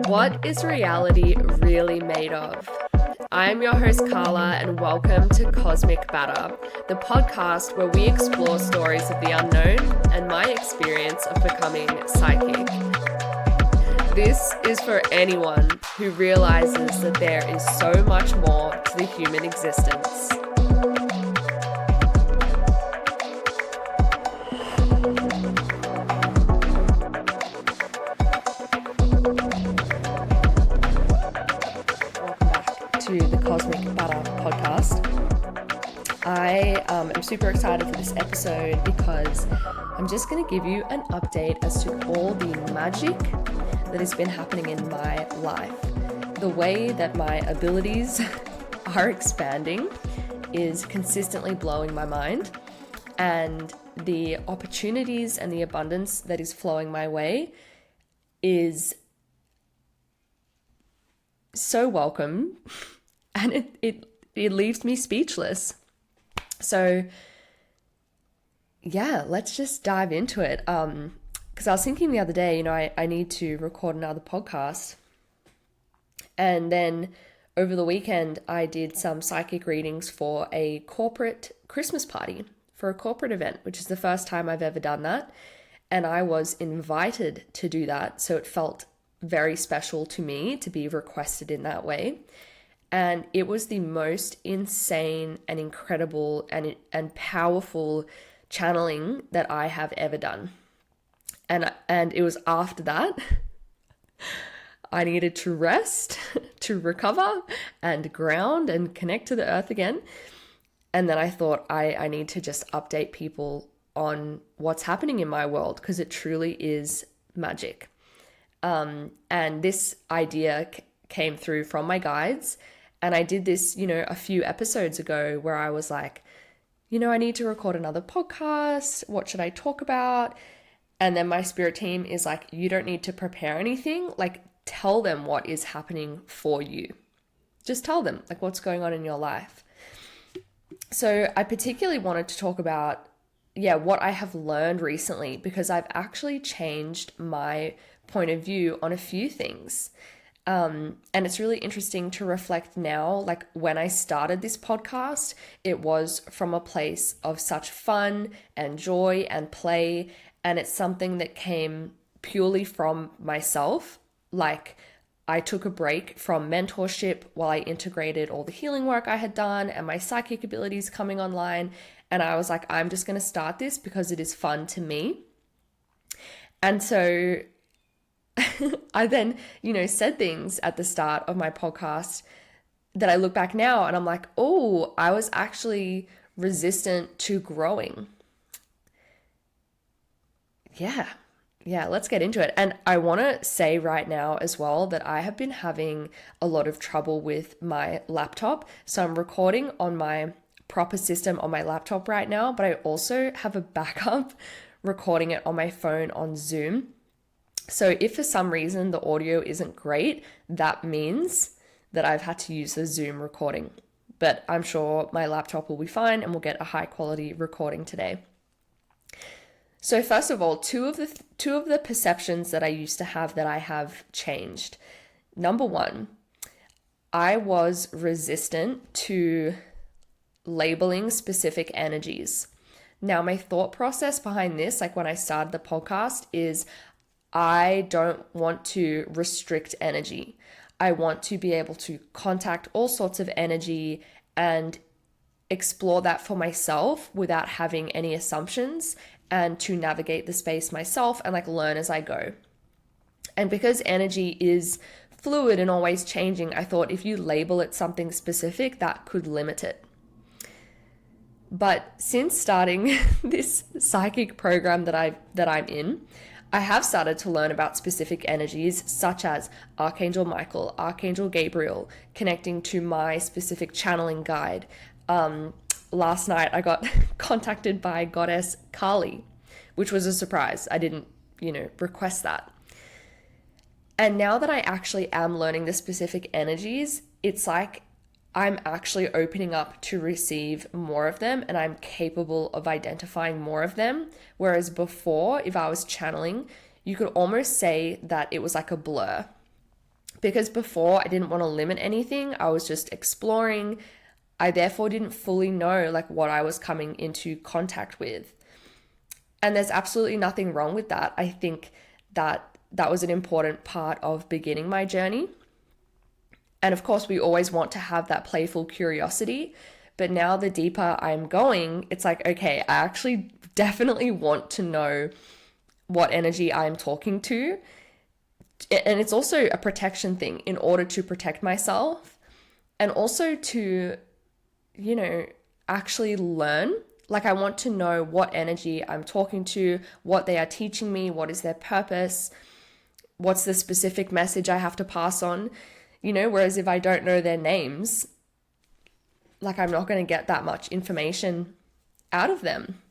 What is reality really made of? I am your host, Carla, and welcome to Cosmic Batter, the podcast where we explore stories of the unknown and my experience of becoming psychic. This is for anyone who realizes that there is so much more to the human existence. To the Cosmic Batter podcast. I am super excited for this episode because I'm just going to give you an update as to all the magic that has been happening in my life. The way that my abilities are expanding is consistently blowing my mind, and the opportunities and the abundance that is flowing my way is so welcome. And it leaves me speechless. So yeah, let's just dive into it. Because I was thinking the other day, I need to record another podcast. And then over the weekend, I did some psychic readings for a corporate Christmas party, for a corporate event, which is the first time I've ever done that. And I was invited to do that. So it felt very special to me to be requested in that way. And it was the most insane and incredible and powerful channeling that I have ever done. And it was after that I needed to rest, to recover and ground and connect to the earth again. And then I thought I need to just update people on what's happening in my world, because it truly is magic. And this idea came through from my guides. And I did this, a few episodes ago where I was like, I need to record another podcast. What should I talk about? And then my spirit team is like, you don't need to prepare anything. Like, tell them what is happening for you. Just tell them like what's going on in your life. So I particularly wanted to talk about, what I have learned recently, because I've actually changed my point of view on a few things. And it's really interesting to reflect now, like when I started this podcast, it was from a place of such fun and joy and play. And it's something that came purely from myself. Like, I took a break from mentorship while I integrated all the healing work I had done and my psychic abilities coming online. And I was like, I'm just going to start this because it is fun to me. And so I then, said things at the start of my podcast that I look back now and I'm like, oh, I was actually resistant to growing. Yeah, let's get into it. And I want to say right now as well that I have been having a lot of trouble with my laptop. So I'm recording on my proper system on my laptop right now, but I also have a backup recording it on my phone on Zoom. So if for some reason the audio isn't great, that means that I've had to use the Zoom recording. But I'm sure my laptop will be fine and we'll get a high quality recording today. So first of all, two of the perceptions that I used to have that I have changed. Number one, I was resistant to labeling specific energies. Now, my thought process behind this, like when I started the podcast, is I don't want to restrict energy. I want to be able to contact all sorts of energy and explore that for myself without having any assumptions, and to navigate the space myself and like learn as I go. And because energy is fluid and always changing, I thought if you label it something specific, that could limit it. But since starting this psychic program that I'm in, I have started to learn about specific energies such as Archangel Michael, Archangel Gabriel, connecting to my specific channeling guide. Last night I got contacted by Goddess Kali, which was a surprise. I didn't, request that. And now that I actually am learning the specific energies, it's like I'm actually opening up to receive more of them, and I'm capable of identifying more of them. Whereas before, if I was channeling, you could almost say that it was like a blur. Because before I didn't want to limit anything, I was just exploring. I therefore didn't fully know like what I was coming into contact with. And there's absolutely nothing wrong with that. I think that was an important part of beginning my journey. And of course, we always want to have that playful curiosity. But now the deeper I'm going, it's like, okay, I actually definitely want to know what energy I'm talking to. And it's also a protection thing in order to protect myself and also to, actually learn. Like, I want to know what energy I'm talking to, what they are teaching me, what is their purpose, what's the specific message I have to pass on, whereas if I don't know their names, like, I'm not going to get that much information out of them,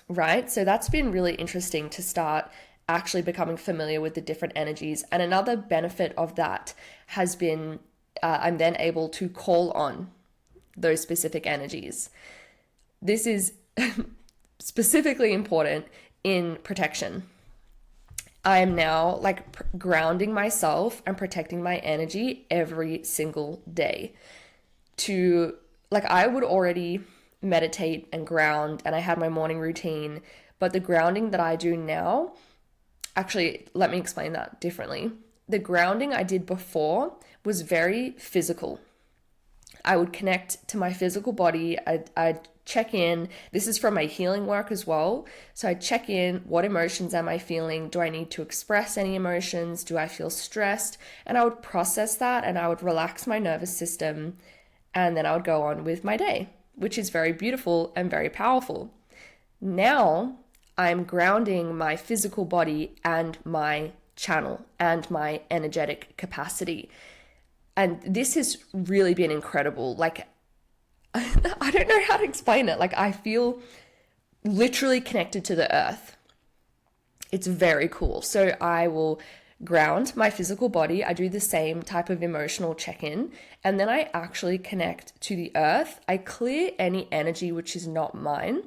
right? So that's been really interesting to start actually becoming familiar with the different energies. And another benefit of that has been I'm then able to call on those specific energies. This is specifically important in protection. I am now like grounding myself and protecting my energy every single day. I would already meditate and ground, and I had my morning routine, but the grounding that I do now, actually, let me explain that differently. The grounding I did before was very physical. I would connect to my physical body. I'd check in. This is from my healing work as well. So I check in, what emotions am I feeling? Do I need to express any emotions? Do I feel stressed? And I would process that and I would relax my nervous system. And then I would go on with my day, which is very beautiful and very powerful. Now I'm grounding my physical body and my channel and my energetic capacity. And this has really been incredible. Like, I don't know how to explain it. Like, I feel literally connected to the earth. It's very cool. So I will ground my physical body. I do the same type of emotional check-in, and then I actually connect to the earth. I clear any energy which is not mine.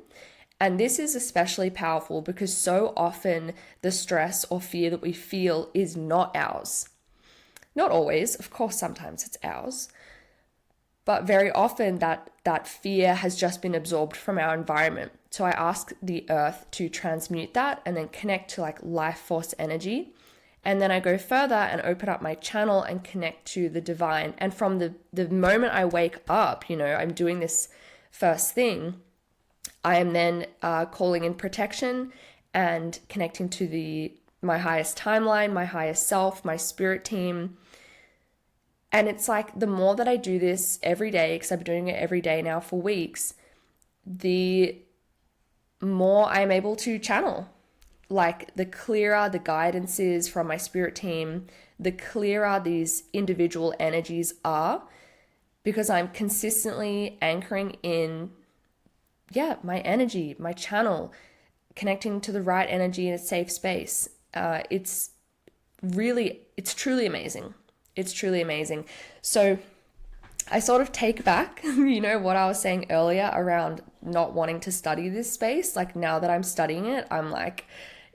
And this is especially powerful because so often the stress or fear that we feel is not ours. Not always, of course, sometimes it's ours. But very often that fear has just been absorbed from our environment. So I ask the earth to transmute that and then connect to like life force energy. And then I go further and open up my channel and connect to the divine. And from the moment I wake up, I'm doing this first thing, I am then calling in protection and connecting to my highest timeline, my highest self, my spirit team. And it's like the more that I do this every day, because I've been doing it every day now for weeks, the more I'm able to channel. Like, the clearer the guidance is from my spirit team, the clearer these individual energies are, because I'm consistently anchoring in, my energy, my channel, connecting to the right energy in a safe space. It's truly amazing. It's truly amazing. So I sort of take back, what I was saying earlier around not wanting to study this space. Like, now that I'm studying it, I'm like,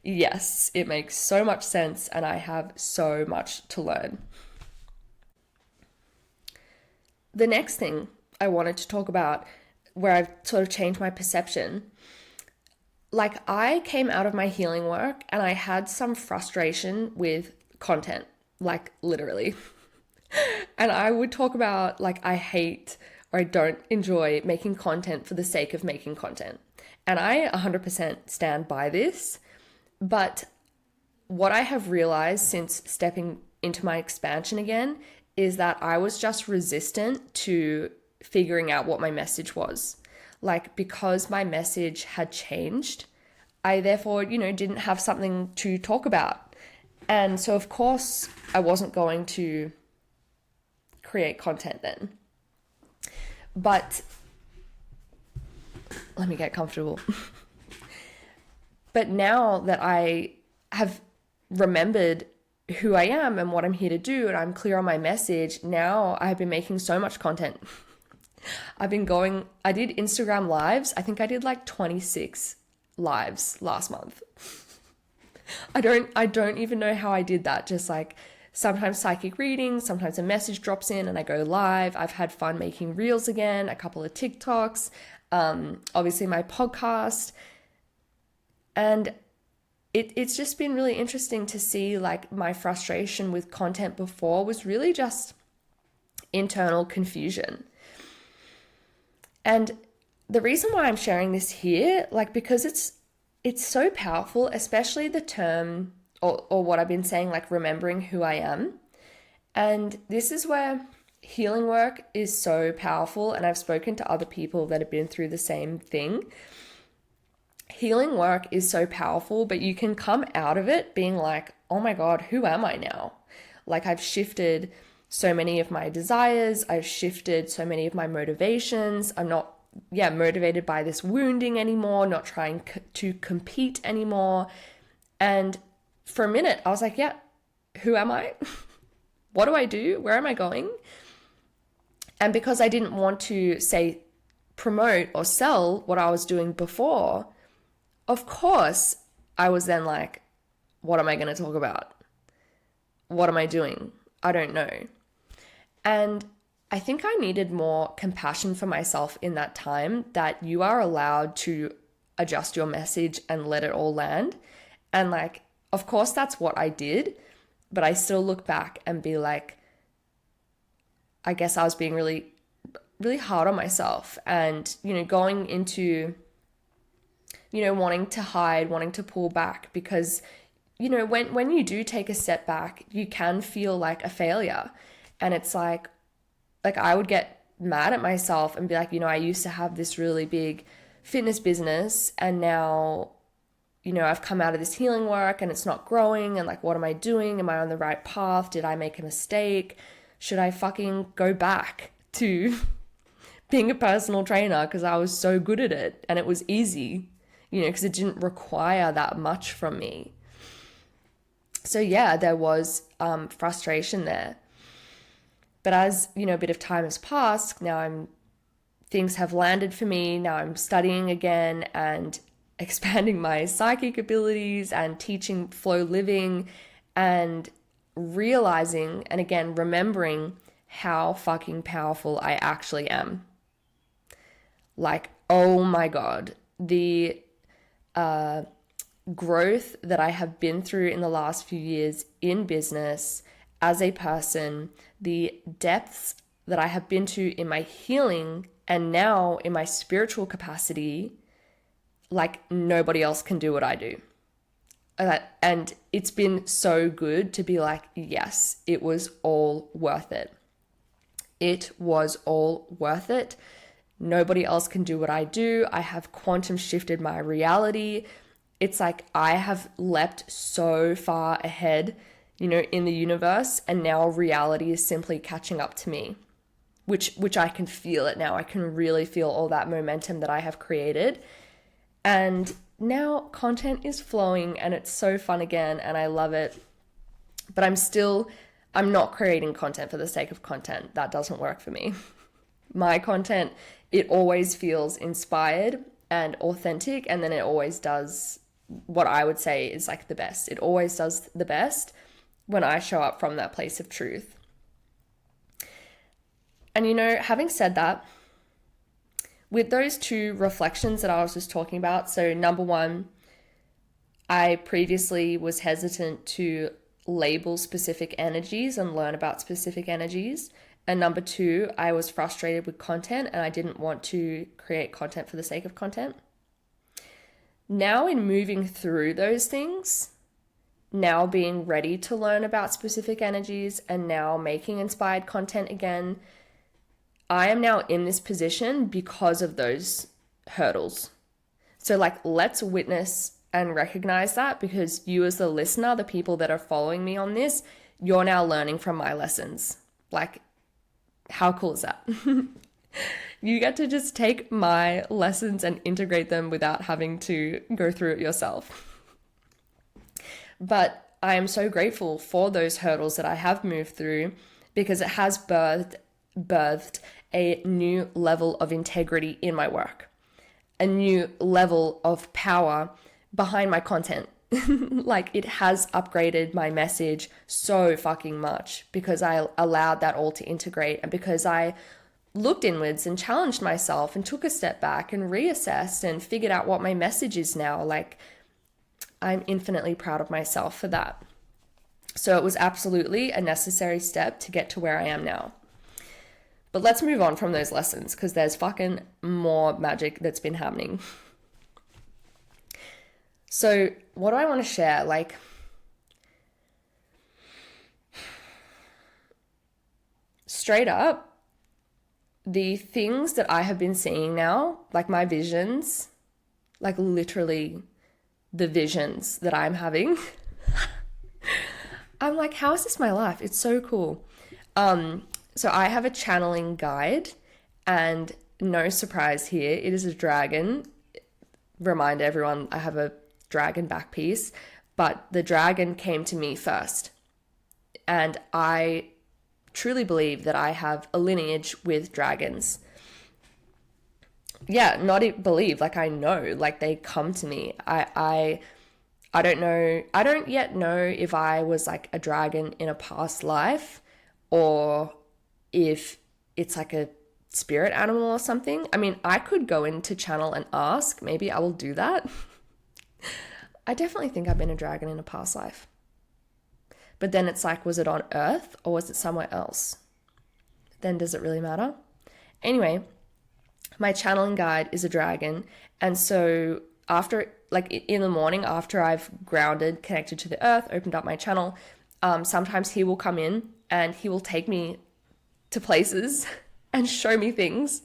yes, it makes so much sense and I have so much to learn. The next thing I wanted to talk about, where I've sort of changed my perception, like, I came out of my healing work and I had some frustration with content, like, literally. And I would talk about, like, I hate or I don't enjoy making content for the sake of making content. And I 100% stand by this. But what I have realized since stepping into my expansion again is that I was just resistant to figuring out what my message was. Like, because my message had changed, I therefore, didn't have something to talk about. And so, of course, I wasn't going to create content then. But let me get comfortable. But now that I have remembered who I am and what I'm here to do, and I'm clear on my message, now I've been making so much content. I did Instagram lives. I think I did like 26 lives last month. I don't even know how I did that. Just like sometimes psychic readings, sometimes a message drops in and I go live. I've had fun making reels again, a couple of TikToks, obviously my podcast. And it's just been really interesting to see like my frustration with content before was really just internal confusion. And the reason why I'm sharing this here, like because it's so powerful, especially the term or what I've been saying, like remembering who I am. And this is where healing work is so powerful. And I've spoken to other people that have been through the same thing. Healing work is so powerful, but you can come out of it being like, oh my God, who am I now? Like I've shifted so many of my desires. I've shifted so many of my motivations. I'm not, motivated by this wounding anymore, not trying to compete anymore. And for a minute, I was like, yeah, who am I? What do I do? Where am I going? And because I didn't want to say, promote or sell what I was doing before, of course, I was then like, what am I going to talk about? What am I doing? I don't know. And I think I needed more compassion for myself in that time, that you are allowed to adjust your message and let it all land. And like, of course, that's what I did, but I still look back and be like, I guess I was being really, really hard on myself and, going into wanting to hide, wanting to pull back because, when you do take a step back, you can feel like a failure. And it's like I would get mad at myself and be like, I used to have this really big fitness business and now, I've come out of this healing work and it's not growing. And like, what am I doing? Am I on the right path? Did I make a mistake? Should I fucking go back to being a personal trainer because I was so good at it and it was easy? Because it didn't require that much from me. So yeah, there was frustration there. But as, a bit of time has passed, now things have landed for me. Now I'm studying again and expanding my psychic abilities and teaching flow living and realizing, and again, remembering how fucking powerful I actually am. Like, oh my God, the growth that I have been through in the last few years in business as a person, the depths that I have been to in my healing and now in my spiritual capacity, like nobody else can do what I do. And it's been so good to be like, yes, it was all worth it. It was all worth it. Nobody else can do what I do. I have quantum shifted my reality. It's like I have leapt so far ahead, in the universe, and now reality is simply catching up to me, which I can feel it now. I can really feel all that momentum that I have created. And now content is flowing and it's so fun again and I love it. But I'm not creating content for the sake of content. That doesn't work for me. My content, it always feels inspired and authentic, and then it always does what I would say is like the best. It always does the best when I show up from that place of truth. And having said that, with those two reflections that I was just talking about, so number one, I previously was hesitant to label specific energies and learn about specific energies. And number two, I was frustrated with content and I didn't want to create content for the sake of content. Now in moving through those things, now being ready to learn about specific energies and now making inspired content again, I am now in this position because of those hurdles. So let's witness and recognize that, because you as the listener, the people that are following me on this, you're now learning from my lessons. How cool is that? You get to just take my lessons and integrate them without having to go through it yourself. But I am so grateful for those hurdles that I have moved through, because it has birthed a new level of integrity in my work, a new level of power behind my content. Like, it has upgraded my message so fucking much because I allowed that all to integrate, and because I looked inwards and challenged myself and took a step back and reassessed and figured out what my message is now. Like, I'm infinitely proud of myself for that. So it was absolutely a necessary step to get to where I am now. But let's move on from those lessons, because there's fucking more magic that's been happening. So what do I want to share? Like, straight up, the things that I have been seeing now, like my visions, like literally the visions that I'm having, I'm like, how is this my life? It's so cool. So I have a channeling guide, and no surprise here, it is a dragon. Remind everyone, I have a dragon back piece, but the dragon came to me first. And I truly believe that I have a lineage with dragons. Yeah, not believe, like I know, like they come to me. I don't know, I don't yet know if I was like a dragon in a past life, or if it's like a spirit animal or something. I mean, I could go into channel and ask. Maybe I will do that. I definitely think I've been a dragon in a past life. But then it's like, was it on Earth or was it somewhere else? Then does it really matter? Anyway, my channeling guide is a dragon. And so after, like in the morning, after I've grounded, connected to the earth, opened up my channel, sometimes he will come in and he will take me to places and show me things.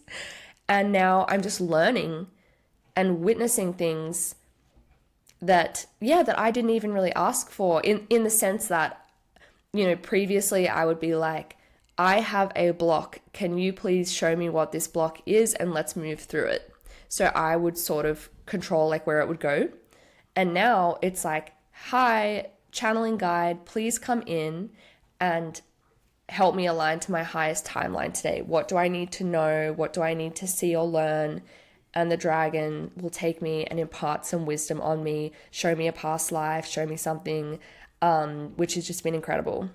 And now I'm just learning and witnessing things that I didn't even really ask for, in the sense that, you know, previously I would be like, I have a block. Can you please show me what this block is and let's move through it? So I would sort of control like where it would go. And now it's like, hi, channeling guide, please come in and help me align to my highest timeline today. What do I need to know? What do I need to see or learn? And the dragon will take me and impart some wisdom on me, show me a past life, show me something, which has just been incredible.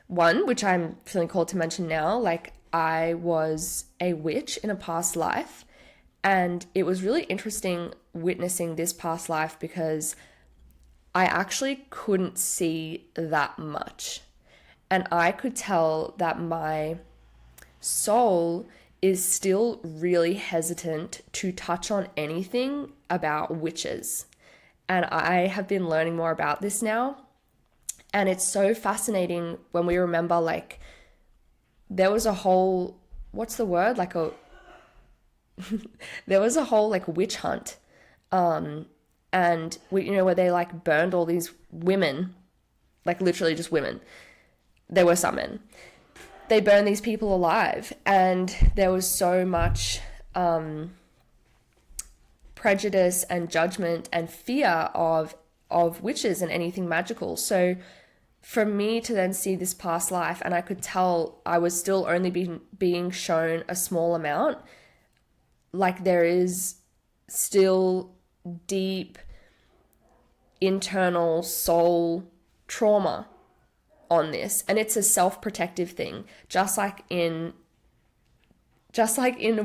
One, which I'm feeling called to mention now, like I was a witch in a past life, and it was really interesting witnessing this past life because I actually couldn't see that much. And I could tell that my soul is still really hesitant to touch on anything about witches. And I have been learning more about this now. And it's so fascinating when we remember, like, there was a whole, what's the word? Like there was a whole like witch hunt. And we, you know, where they like burned all these women, like literally just women. There were some men. They burned these people alive, and there was so much prejudice and judgment and fear of witches and anything magical. So for me to then see this past life, and I could tell I was still only being shown a small amount, like there is still deep internal soul trauma on this, and it's a self-protective thing, just like in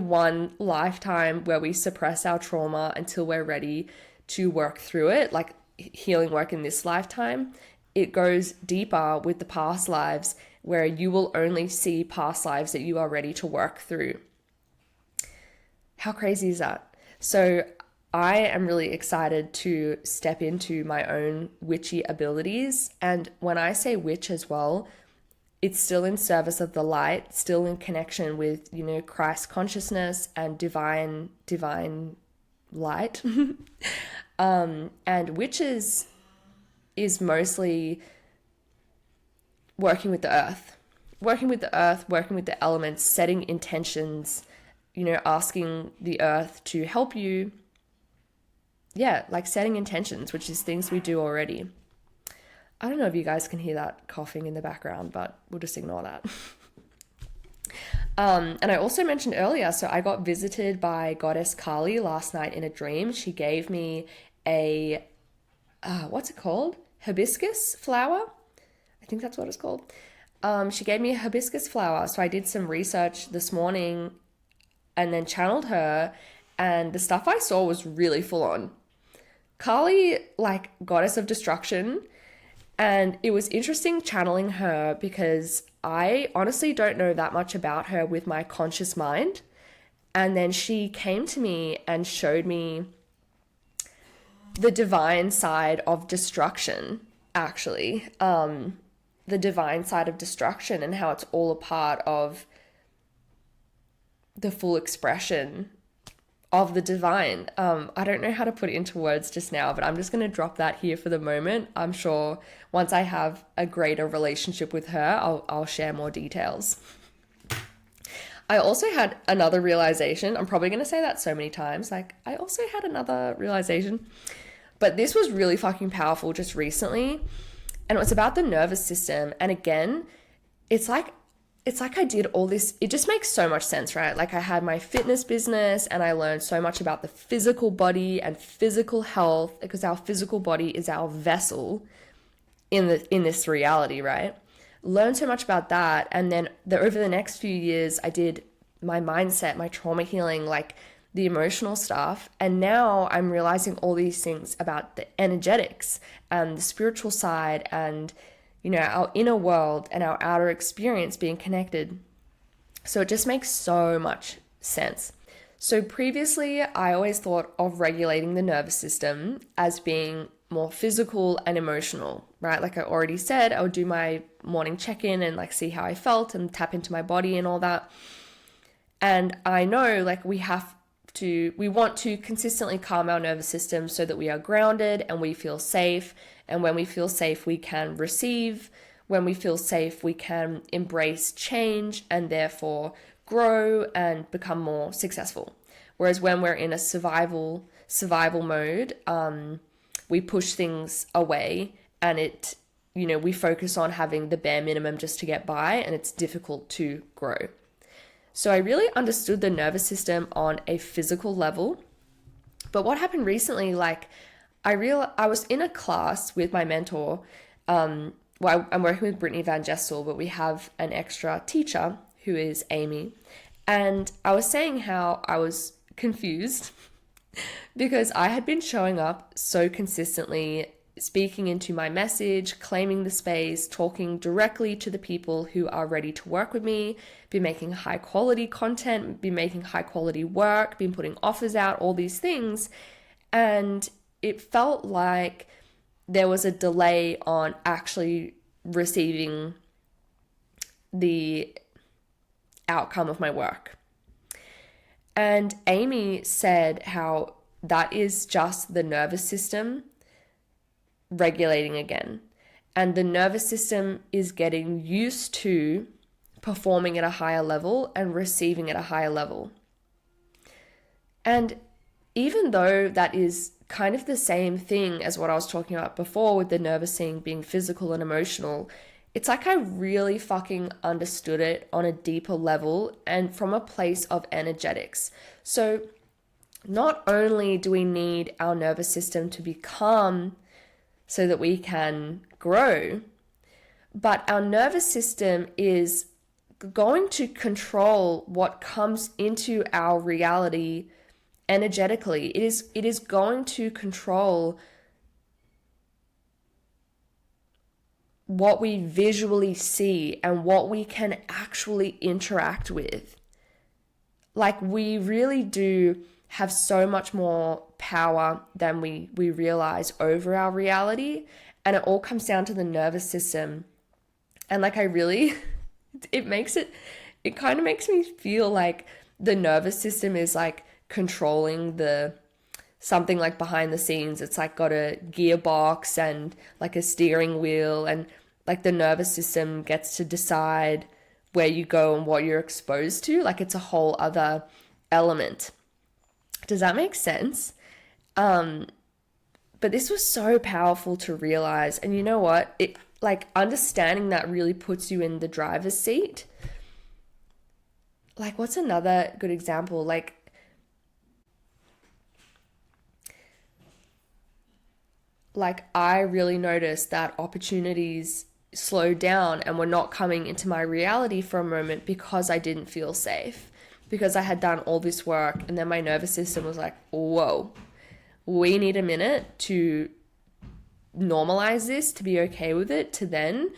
one lifetime where we suppress our trauma until we're ready to work through it, like healing work in this lifetime. It goes deeper with the past lives, where you will only see past lives that you are ready to work through. How crazy is that? So I am really excited to step into my own witchy abilities. And when I say witch as well, it's still in service of the light, still in connection with, you know, Christ consciousness and divine light. And witches is mostly working with the earth, working with the elements, setting intentions, you know, asking the earth to help you. Yeah, like setting intentions, which is things we do already. I don't know if you guys can hear that coughing in the background, but we'll just ignore that. And I also mentioned earlier, so I got visited by Goddess Kali last night in a dream. She gave me a what's it called? Hibiscus flower. I think that's what it's called. She gave me a hibiscus flower. So I did some research this morning and then channeled her. And the stuff I saw was really full on. Kali, like goddess of destruction. And it was interesting channeling her because I honestly don't know that much about her with my conscious mind. And then she came to me and showed me the divine side of destruction, actually. The divine side of destruction and how it's all a part of the full expression of the divine. I don't know how to put it into words just now, but I'm just going to drop that here for the moment. I'm sure once I have a greater relationship with her, I'll share more details. I also had another realization. I'm probably going to say that so many times. Like, I also had another realization, but this was really fucking powerful just recently. And it was about the nervous system. And again, it's like I did all this. It just makes so much sense, right? Like I had my fitness business and I learned so much about the physical body and physical health because our physical body is our vessel in this reality, right? Learned so much about that. And then over the next few years, I did my mindset, my trauma healing, like the emotional stuff. And now I'm realizing all these things about the energetics and the spiritual side and, you know, our inner world and our outer experience being connected. So it just makes so much sense. So previously, I always thought of regulating the nervous system as being more physical and emotional, right? Like I already said, I would do my morning check-in and like see how I felt and tap into my body and all that. And I know like we want to consistently calm our nervous system so that we are grounded and we feel safe. And when we feel safe, we can receive. When we feel safe, we can embrace change and therefore grow and become more successful. Whereas when we're in a survival mode, we push things away and we focus on having the bare minimum just to get by, and it's difficult to grow. So I really understood the nervous system on a physical level. But what happened recently, like I was in a class with my mentor. I'm working with Brittany Van Gestel, but we have an extra teacher who is Amy. And I was saying how I was confused because I had been showing up so consistently, speaking into my message, claiming the space, talking directly to the people who are ready to work with me, been making high quality content, been making high quality work, been putting offers out, all these things. And it felt like there was a delay on actually receiving the outcome of my work. And Amy said how that is just the nervous system regulating again. And the nervous system is getting used to performing at a higher level and receiving at a higher level. And even though that is kind of the same thing as what I was talking about before with the nervous thing being physical and emotional, it's like I really fucking understood it on a deeper level and from a place of energetics. So not only do we need our nervous system to be calm so that we can grow, but our nervous system is going to control what comes into our reality energetically. It is going to control what we visually see and what we can actually interact with. Like we really do have so much more power than we realize over our reality. And it all comes down to the nervous system. And like it kind of makes me feel like the nervous system is like controlling something like behind the scenes. It's like got a gearbox and like a steering wheel, and like the nervous system gets to decide where you go and what you're exposed to. Like it's a whole other element. Does that make sense? But this was so powerful to realize. And you know what? It like understanding that really puts you in the driver's seat. Like what's another good example? like I really noticed that opportunities slowed down and were not coming into my reality for a moment because I didn't feel safe, because I had done all this work, and then my nervous system was like, whoa, we need a minute to normalize this, to be okay with it, to then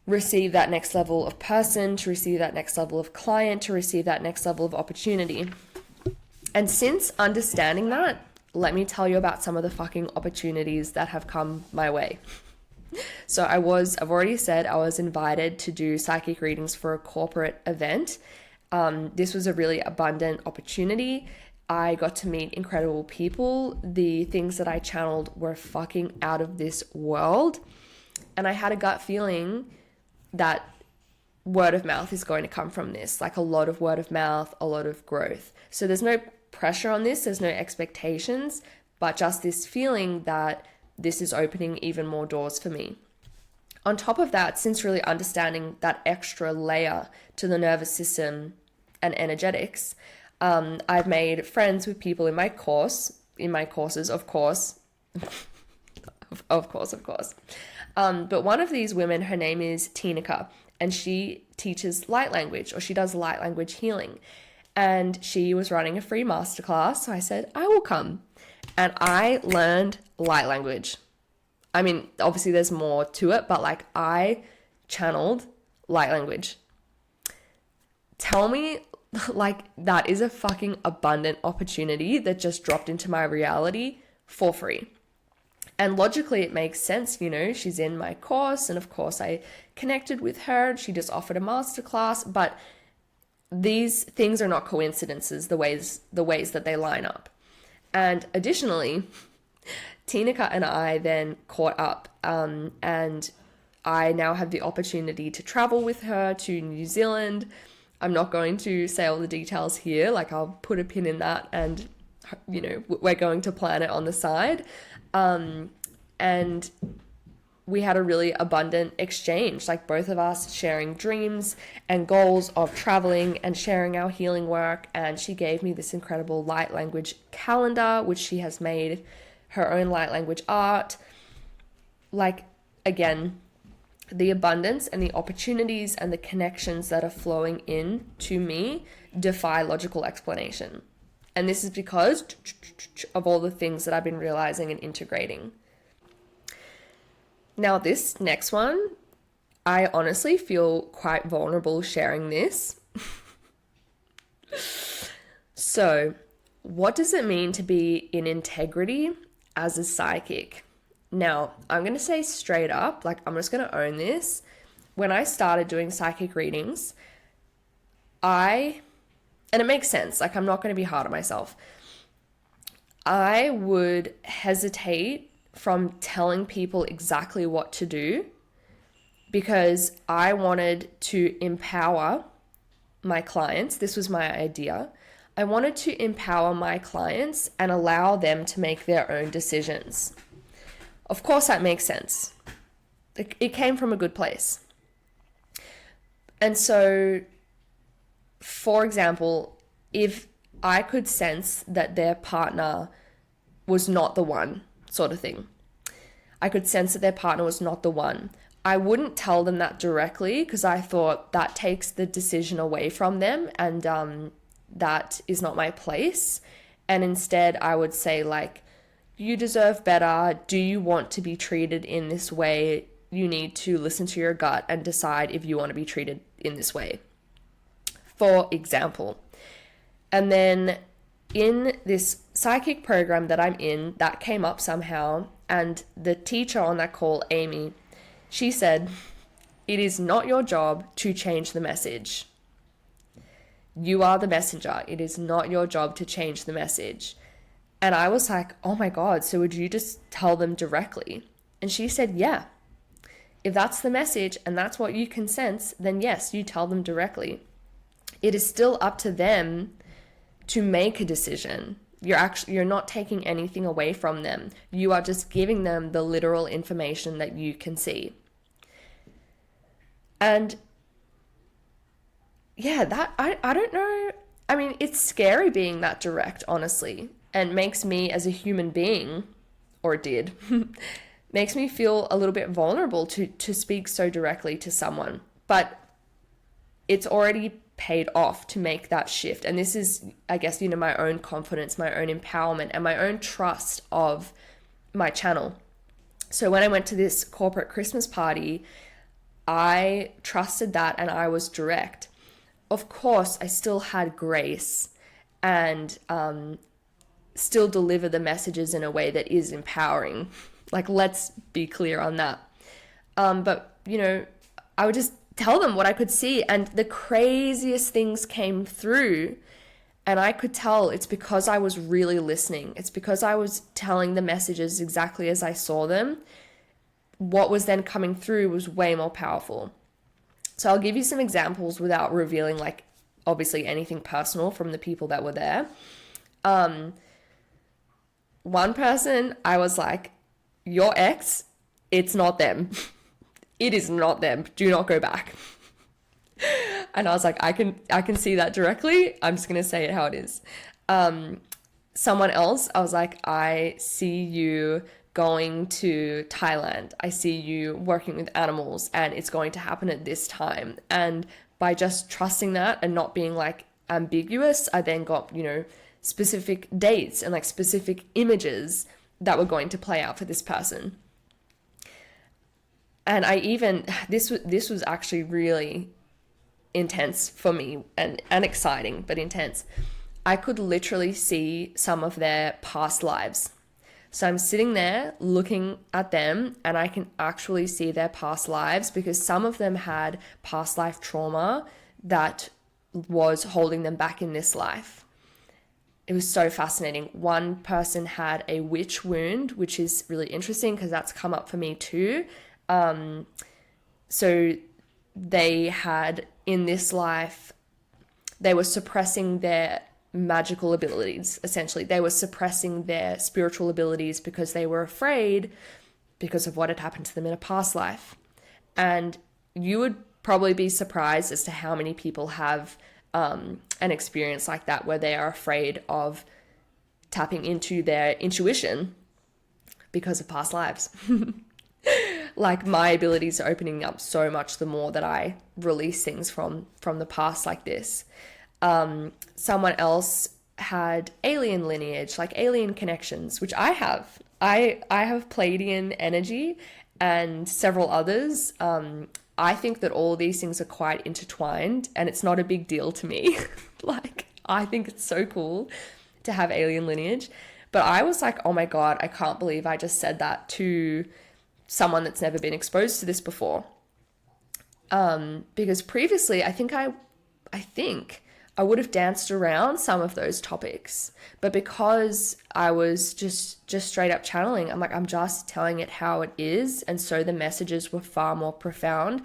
receive that next level of person, to receive that next level of client, to receive that next level of opportunity. And since understanding that, let me tell you about some of the fucking opportunities that have come my way. So I've already said I was invited to do psychic readings for a corporate event. This was a really abundant opportunity. I got to meet incredible people. The things that I channeled were fucking out of this world. And I had a gut feeling that word of mouth is going to come from this, like a lot of word of mouth, a lot of growth. So there's no pressure on this, there's no expectations, but just this feeling that this is opening even more doors for me. On top of that, since really understanding that extra layer to the nervous system and energetics, I've made friends with people in my courses, of course. of course. But one of these women, her name is Tinica, and she teaches light language, or she does light language healing. And she was running a free masterclass, so I said, I will come. And I learned light language. I mean, obviously there's more to it, but like I channeled light language. Tell me, like, that is a fucking abundant opportunity that just dropped into my reality for free. And logically it makes sense, you know, she's in my course, and of course I connected with her and she just offered a masterclass, but these things are not coincidences, the ways that they line up. And additionally, Tinica and I then caught up, and I now have the opportunity to travel with her to New Zealand. I'm not going to say all the details here, like I'll put a pin in that, and you know, we're going to plan it on the side. And we had a really abundant exchange, like both of us sharing dreams and goals of traveling and sharing our healing work. And she gave me this incredible light language calendar, which she has made her own light language art. Like, again, the abundance and the opportunities and the connections that are flowing in to me defy logical explanation. And this is because of all the things that I've been realizing and integrating. Now, this next one, I honestly feel quite vulnerable sharing this. So, what does it mean to be in integrity as a psychic? Now, I'm going to say straight up, like I'm just going to own this. When I started doing psychic readings, and it makes sense, like I'm not going to be hard on myself, I would hesitate from telling people exactly what to do because I wanted to empower my clients. This was my idea. I wanted to empower my clients and allow them to make their own decisions. Of course, that makes sense. It came from a good place. And so, for example, if I could sense that their partner was not the one, sort of thing. I could sense that their partner was not the one. I wouldn't tell them that directly because I thought that takes the decision away from them, and that is not my place. And instead I would say, like, you deserve better. Do you want to be treated in this way? You need to listen to your gut and decide if you want to be treated in this way, for example. And then in this psychic program that I'm in, that came up somehow, and the teacher on that call, Amy, she said, it is not your job to change the message. You are the messenger. It is not your job to change the message. And I was like, oh my God, so would you just tell them directly? And she said, yeah. If that's the message and that's what you can sense, then yes, you tell them directly. It is still up to them to make a decision. You're not taking anything away from them. You are just giving them the literal information that you can see. And yeah, that I don't know. I mean, it's scary being that direct, honestly, and makes me as a human being or it did, makes me feel a little bit vulnerable to speak so directly to someone. But it's already paid off to make that shift. And this is, I guess, my own confidence, my own empowerment, and my own trust of my channel. So when I went to this corporate Christmas party, I trusted that and I was direct. Of course, I still had grace and still deliver the messages in a way that is empowering. Like, let's be clear on that. But, I would just tell them what I could see, and the craziest things came through. And I could tell it's because I was really listening. It's because I was telling the messages exactly as I saw them. What was then coming through was way more powerful. So I'll give you some examples without revealing, like, obviously anything personal from the people that were there. One person, I was like, your ex, it's not them. It is not them. Do not go back. And I was like, I can see that directly. I'm just going to say it how it is. Someone else, I was like, I see you going to Thailand. I see you working with animals and it's going to happen at this time. And by just trusting that and not being like ambiguous, I then got, specific dates and like specific images that were going to play out for this person. And this was actually really intense for me and exciting, but intense. I could literally see some of their past lives. So I'm sitting there looking at them and I can actually see their past lives because some of them had past life trauma that was holding them back in this life. It was so fascinating. One person had a witch wound, which is really interesting because that's come up for me too. So they had in this life, they were suppressing their magical abilities. Essentially, they were suppressing their spiritual abilities because they were afraid because of what had happened to them in a past life. And you would probably be surprised as to how many people have an experience like that where they are afraid of tapping into their intuition because of past lives. Like, my abilities are opening up so much the more that I release things from the past like this. Someone else had alien lineage, like alien connections, which I have. I have Pleiadian energy and several others. I think that all these things are quite intertwined and it's not a big deal to me. Like, I think it's so cool to have alien lineage. But I was like, oh my God, I can't believe I just said that to someone that's never been exposed to this before. Because previously, I think I would have danced around some of those topics. But because I was just straight up channeling, I'm just telling it how it is. And so the messages were far more profound.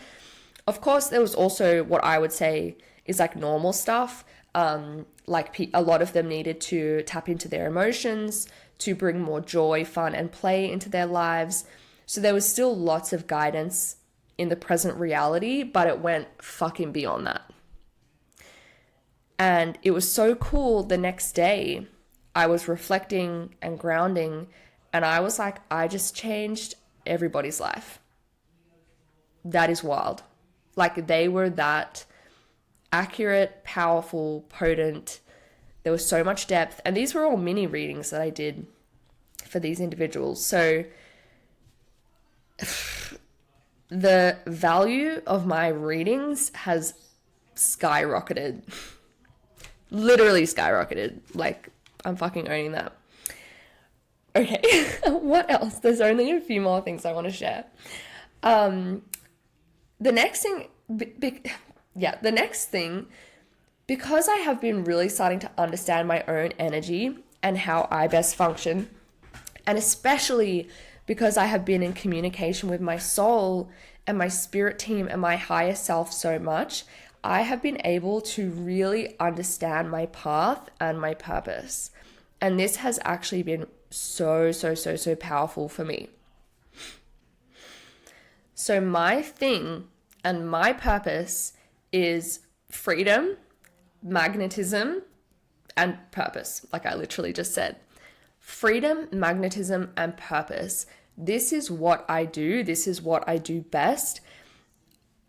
Of course, there was also what I would say is like normal stuff. Like a lot of them needed to tap into their emotions, to bring more joy, fun, and play into their lives. So there was still lots of guidance in the present reality, but it went fucking beyond that. And it was so cool. The next day, I was reflecting and grounding, and I was like, I just changed everybody's life. That is wild. Like, they were that accurate, powerful, potent. There was so much depth. And these were all mini readings that I did for these individuals. So the value of my readings has skyrocketed. Literally skyrocketed. Like, I'm fucking owning that. Okay, what else? There's only a few more things I want to share. The next thing, because I have been really starting to understand my own energy and how I best function, and especially because I have been in communication with my soul and my spirit team and my higher self so much, I have been able to really understand my path and my purpose. And this has actually been so powerful for me. So my thing and my purpose is freedom, magnetism, and purpose, like I literally just said. freedom, magnetism, and purpose. This is what I do. This is what I do best.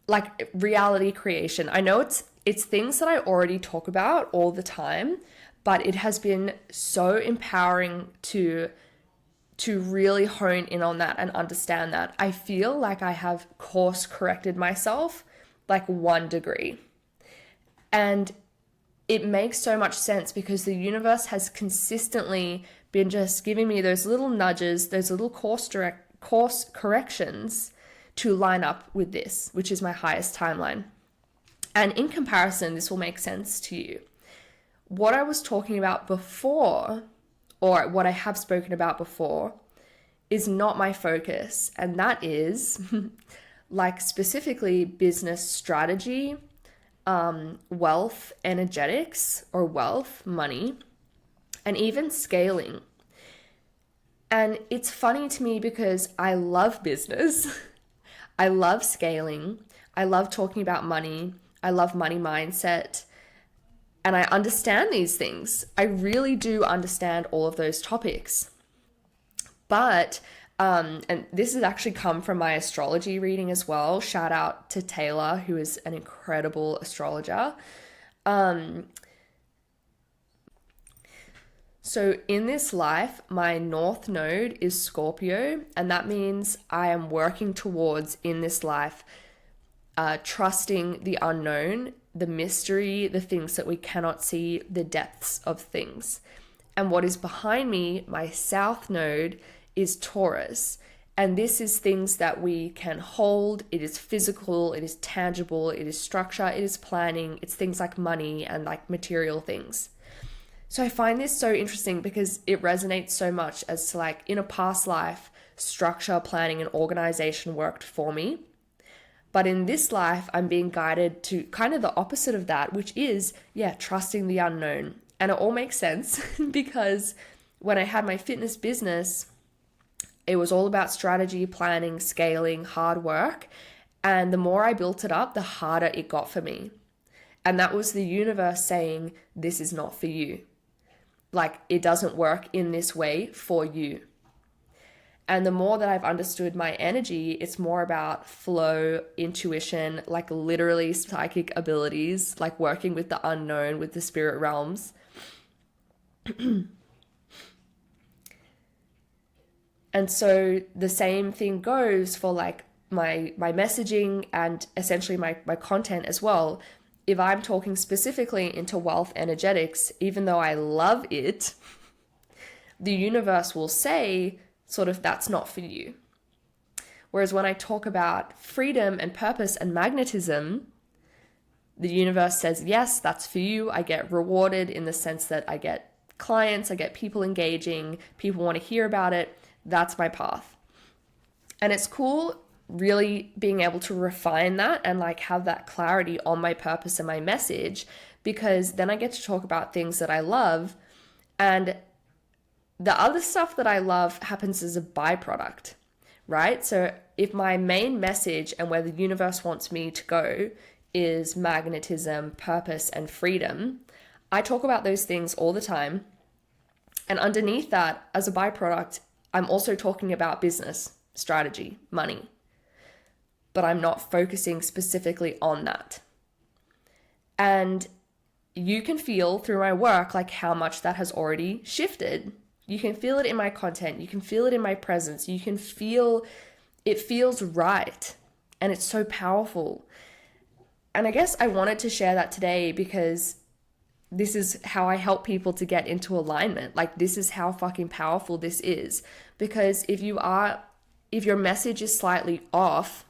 Like reality creation. I know it's things that I already talk about all the time, but it has been so empowering to really hone in on that and understand that. I feel like I have course corrected myself like 1 degree. And it makes so much sense because the universe has consistently been just giving me those little nudges, those little course corrections to line up with this, which is my highest timeline. And in comparison, this will make sense to you. What I was talking about before, or what I have spoken about before, is not my focus. And that is like specifically business strategy, wealth, energetics, or wealth, money, and even scaling. And it's funny to me because I love business. I love scaling. I love talking about money. I love money mindset. And I understand these things. I really do understand all of those topics. But, and this has actually come from my astrology reading as well. Shout out to Taylor, who is an incredible astrologer. So in this life, my North Node is Scorpio, and that means I am working towards, in this life, trusting the unknown, the mystery, the things that we cannot see, the depths of things. And what is behind me, my South Node, is Taurus. And this is things that we can hold. It is physical, it is tangible, it is structure, it is planning, it's things like money and like material things. So I find this so interesting because it resonates so much as to like in a past life, structure, planning, and organization worked for me. But in this life, I'm being guided to kind of the opposite of that, which is, trusting the unknown. And it all makes sense because when I had my fitness business, it was all about strategy, planning, scaling, hard work. And the more I built it up, the harder it got for me. And that was the universe saying, this is not for you. Like, it doesn't work in this way for you. And the more that I've understood my energy, it's more about flow, intuition, like literally psychic abilities, like working with the unknown, with the spirit realms. And so the same thing goes for like my messaging and essentially my content as well. If I'm talking specifically into wealth energetics, even though I love it, the universe will say, sort of, that's not for you. Whereas when I talk about freedom and purpose and magnetism, the universe says, yes, that's for you. I get rewarded in the sense that I get clients, I get people engaging, people want to hear about it. That's my path. And it's cool really being able to refine that and like have that clarity on my purpose and my message, because then I get to talk about things that I love, and the other stuff that I love happens as a byproduct, right? So if my main message and where the universe wants me to go is magnetism, purpose, and freedom, I talk about those things all the time. And underneath that, as a byproduct, I'm also talking about business, strategy, money. But I'm not focusing specifically on that. And you can feel through my work like how much that has already shifted. You can feel it in my content. You can feel it in my presence. You can feel it feels right. And it's so powerful. And I guess I wanted to share that today because this is how I help people to get into alignment. Like, this is how fucking powerful this is. Because if your message is slightly off,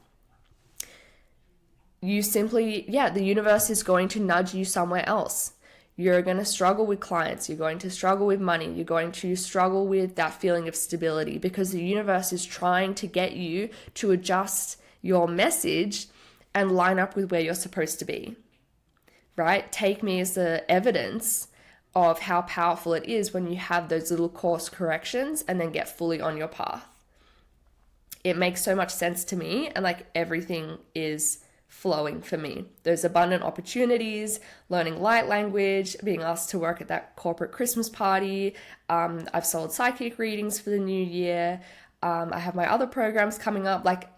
you simply, the universe is going to nudge you somewhere else. You're going to struggle with clients. You're going to struggle with money. You're going to struggle with that feeling of stability because the universe is trying to get you to adjust your message and line up with where you're supposed to be, right? Take me as the evidence of how powerful it is when you have those little course corrections and then get fully on your path. It makes so much sense to me, and like everything is flowing for me. Those abundant opportunities, learning light language, being asked to work at that corporate Christmas party. I've sold psychic readings for the new year. I have my other programs coming up. Like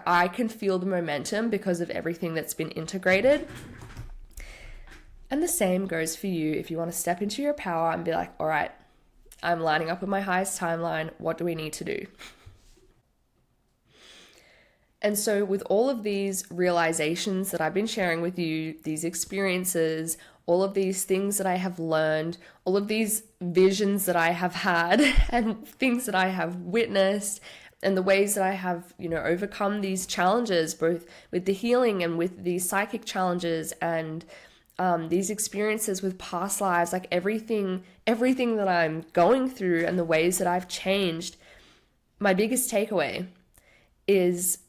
I can feel the momentum because of everything that's been integrated. And the same goes for you if you want to step into your power and be like, all right, I'm lining up with my highest timeline. What do we need to do? And so with all of these realizations that I've been sharing with you, these experiences, all of these things that I have learned, all of these visions that I have had and things that I have witnessed, and the ways that I have, overcome these challenges, both with the healing and with these psychic challenges and these experiences with past lives, like everything that I'm going through and the ways that I've changed, my biggest takeaway is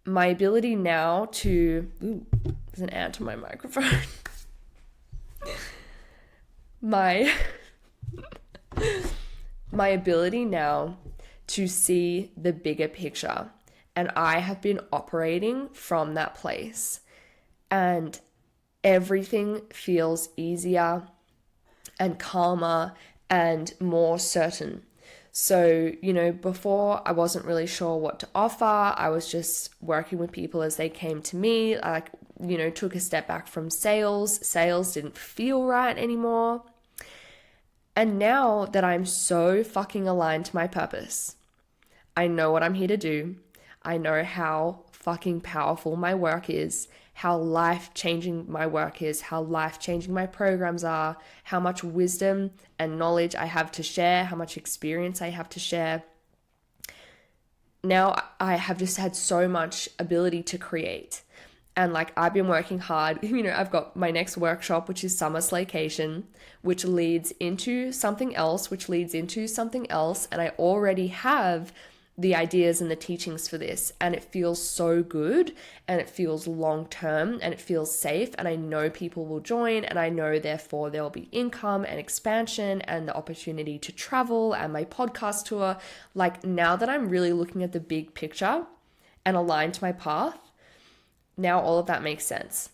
my ability now to, there's an ant on my microphone. my ability now to see the bigger picture. And I have been operating from that place. And everything feels easier and calmer and more certain. So, before I wasn't really sure what to offer. I was just working with people as they came to me. I, took a step back from sales. Sales didn't feel right anymore. And now that I'm so fucking aligned to my purpose, I know what I'm here to do. I know how fucking powerful my work is, how life-changing my work is, how life-changing my programs are, how much wisdom and knowledge I have to share, how much experience I have to share. Now I have just had so much ability to create. And I've been working hard. I've got my next workshop, which is Summer Slaycation, which leads into something else, which leads into something else. And I already have the ideas and the teachings for this, and it feels so good, and it feels long term, and it feels safe, and I know people will join, and I know therefore there will be income and expansion and the opportunity to travel and my podcast tour. Now that I'm really looking at the big picture and aligned to my path, now all of that makes sense.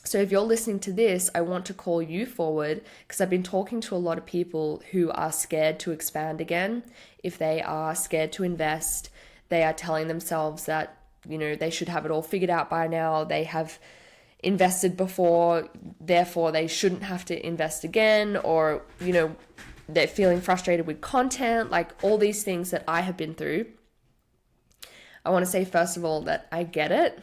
So if you're listening to this, I want to call you forward, because I've been talking to a lot of people who are scared to expand again. If they are scared to invest, they are telling themselves that, they should have it all figured out by now. They have invested before, therefore they shouldn't have to invest again, or, they're feeling frustrated with content, all these things that I have been through. I want to say, first of all, that I get it.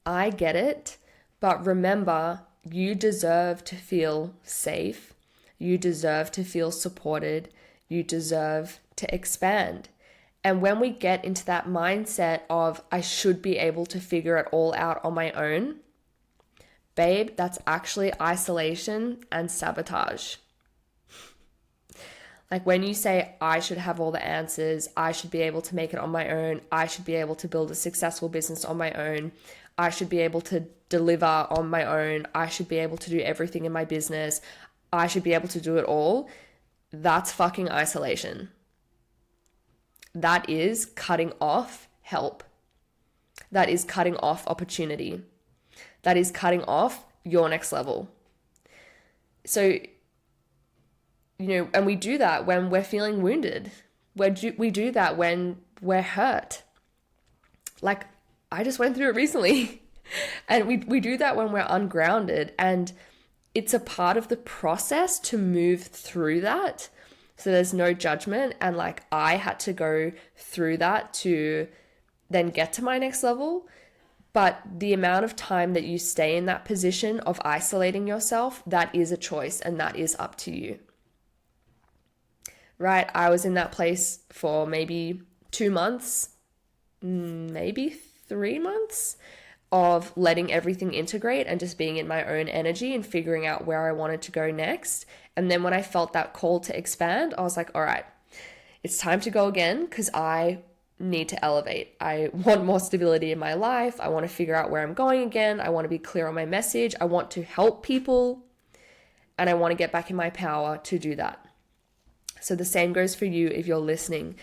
I get it, but remember, you deserve to feel safe. You deserve to feel supported. You deserve to expand. And when we get into that mindset of, I should be able to figure it all out on my own, babe, that's actually isolation and sabotage. When you say, I should have all the answers, I should be able to make it on my own, I should be able to build a successful business on my own, I should be able to deliver on my own, I should be able to do everything in my business, I should be able to do it all, that's fucking isolation. That is cutting off help. That is cutting off opportunity. That is cutting off your next level. So, and we do that when we're feeling wounded. We do that when we're hurt. I just went through it recently. And we do that when we're ungrounded. And it's a part of the process to move through that. So there's no judgment. And I had to go through that to then get to my next level. But the amount of time that you stay in that position of isolating yourself, that is a choice, and that is up to you. Right? I was in that place for maybe 2 months, maybe 3 months of letting everything integrate and just being in my own energy and figuring out where I wanted to go next. And then when I felt that call to expand, I was like, all right, it's time to go again, because I need to elevate. I want more stability in my life. I want to figure out where I'm going again. I want to be clear on my message. I want to help people, and I want to get back in my power to do that. So the same goes for you if you're listening.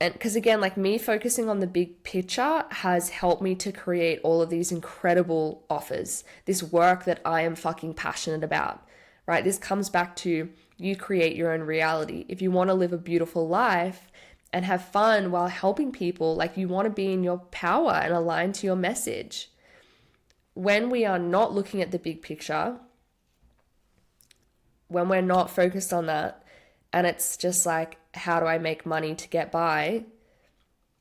And because again, like me focusing on the big picture has helped me to create all of these incredible offers, this work that I am fucking passionate about, right? This comes back to you create your own reality. If you want to live a beautiful life and have fun while helping people, like you want to be in your power and aligned to your message. When we are not looking at the big picture, when we're not focused on that, and it's just like, how do I make money to get by?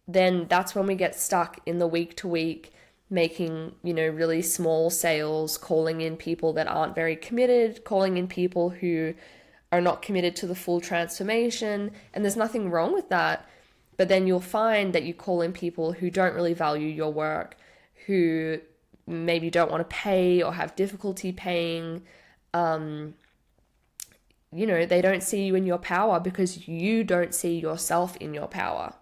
Then that's when we get stuck in the week to week, making, really small sales, calling in people that aren't very committed, calling in people who are not committed to the full transformation. And there's nothing wrong with that. But then you'll find that you call in people who don't really value your work, who maybe don't want to pay or have difficulty paying. They don't see you in your power because you don't see yourself in your power.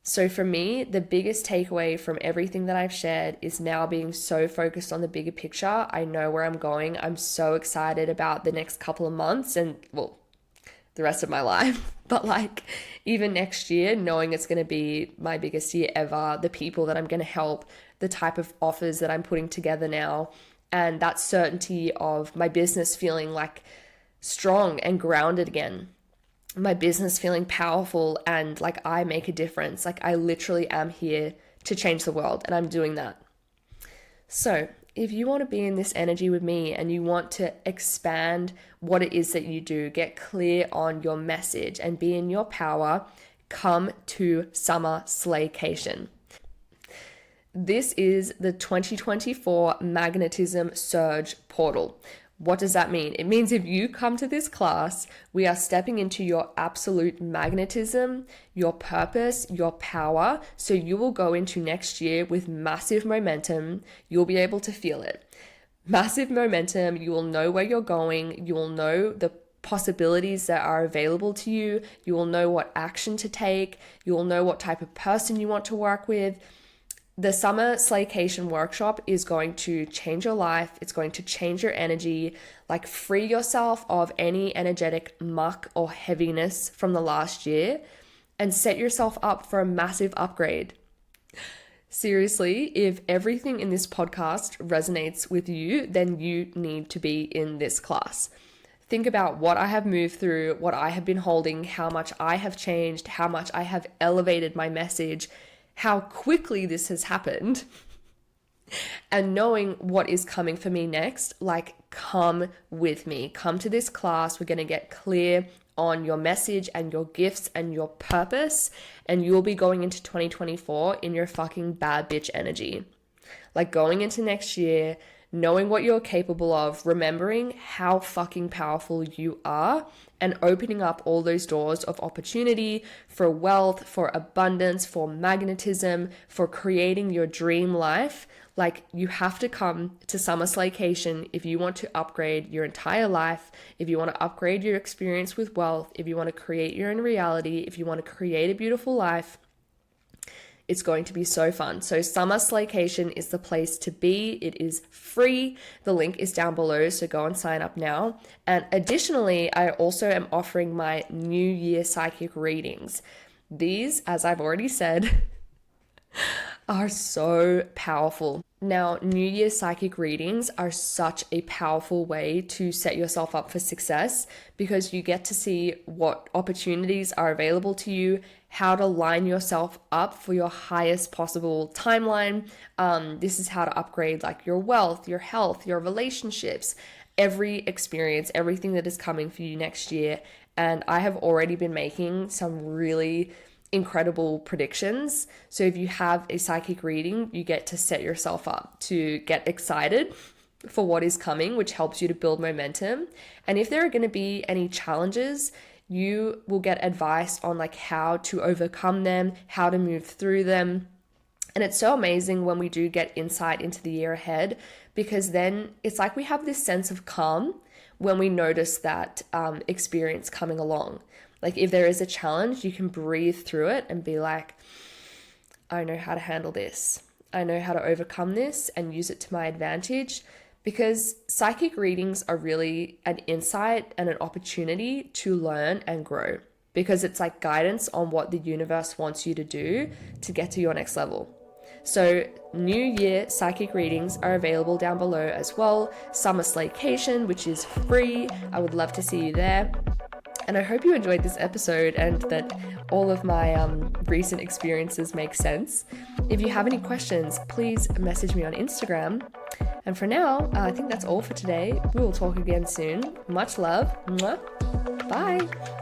So for me, the biggest takeaway from everything that I've shared is now being so focused on the bigger picture. I know where I'm going. I'm so excited about the next couple of months and, the rest of my life. But like even next year, knowing it's going to be my biggest year ever, the people that I'm going to help, the type of offers that I'm putting together now, and that certainty of my business feeling like strong and grounded again. My business feeling powerful and like I make a difference. Like I literally am here to change the world and I'm doing that. So if you want to be in this energy with me and you want to expand what it is that you do, get clear on your message and be in your power, come to Summer Slaycation. This is the 2024 Magnetism Surge Portal. What does that mean? It means if you come to this class, we are stepping into your absolute magnetism, your purpose, your power. So you will go into next year with massive momentum. You'll be able to feel it. Massive momentum. You will know where you're going. You will know the possibilities that are available to you. You will know what action to take. You will know what type of person you want to work with. The Summer Slaycation workshop is going to change your life. It's going to change your energy, like free yourself of any energetic muck or heaviness from the last year and set yourself up for a massive upgrade. Seriously, if everything in this podcast resonates with you, then you need to be in this class. Think about what I have moved through, what I have been holding, how much I have changed, how much I have elevated my message, how quickly this has happened, and knowing what is coming for me next. Like, come with me, come to this class. We're going to get clear on your message and your gifts and your purpose, and you'll be going into 2024 in your fucking bad bitch energy. Like going into next year, knowing what you're capable of, remembering how fucking powerful you are, and opening up all those doors of opportunity for wealth, for abundance, for magnetism, for creating your dream life. Like, you have to come to Summer Slaycation if you want to upgrade your entire life, if you want to upgrade your experience with wealth, if you want to create your own reality, if you want to create a beautiful life. It's going to be so fun. So Summer Slaycation is the place to be. It is free. The link is down below, so go and sign up now. And additionally, I also am offering my New Year psychic readings. These, as I've already said, are so powerful. Now, New Year psychic readings are such a powerful way to set yourself up for success because you get to see what opportunities are available to you, how to line yourself up for your highest possible timeline. This is how to upgrade like your wealth, your health, your relationships, every experience, everything that is coming for you next year. And I have already been making some really incredible predictions. So if you have a psychic reading, you get to set yourself up to get excited for what is coming, which helps you to build momentum. And if there are going to be any challenges, you will get advice on like how to overcome them, how to move through them. And it's so amazing when we do get insight into the year ahead, because then it's like we have this sense of calm when we notice that experience coming along. Like if there is a challenge, you can breathe through it and be like, I know how to handle this. I know how to overcome this and use it to my advantage. Because psychic readings are really an insight and an opportunity to learn and grow. because it's like guidance on what the universe wants you to do to get to your next level. So New Year psychic readings are available down below as well. Summer Slaycation, which is free. I would love to see you there. And I hope you enjoyed this episode and that all of my recent experiences make sense. If you have any questions, please message me on Instagram. And for now, I think that's all for today. We will talk again soon. Much love. Mwah. Bye.